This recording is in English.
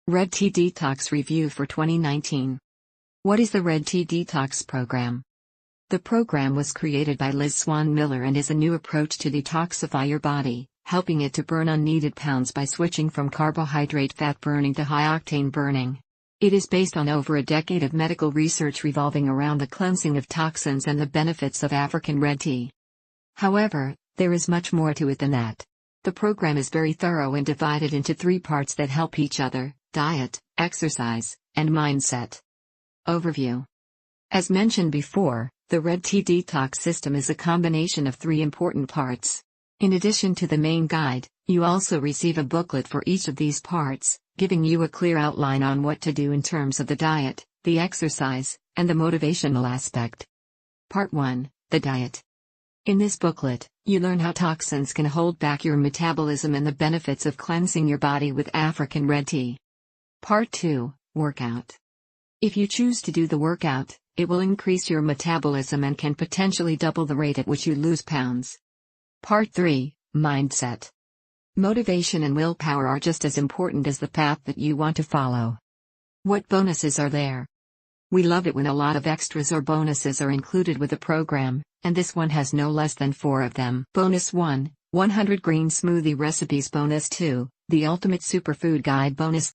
Red Tea Detox Review for 2019. What is the Red Tea Detox program? The program was created by Liz Swann Miller and is a new approach to detoxify your body, helping it to burn unneeded pounds by switching from carbohydrate fat burning to high-octane burning. It is based on over a decade of medical research revolving around the cleansing of toxins and the benefits of African red tea. However, there is much more to it than that. The program is very thorough and divided into 3 parts that help each other: diet, exercise, and mindset. Overview. As mentioned before, the Red Tea Detox system is a combination of 3 important parts. In addition to the main guide, you also receive a booklet for each of these parts, giving you a clear outline on what to do in terms of the diet, the exercise, and the motivational aspect. Part 1, the diet. In this booklet, you learn how toxins can hold back your metabolism and the benefits of cleansing your body with African red tea. Part 2, workout. If you choose to do the workout, it will increase your metabolism and can potentially double the rate at which you lose pounds. Part 3, mindset. Motivation and willpower are just as important as the path that you want to follow. What bonuses are there? We love it when a lot of extras or bonuses are included with the program, and this one has no less than 4 of them. Bonus 1, 100 green smoothie recipes. Bonus 2, the ultimate superfood guide. Bonus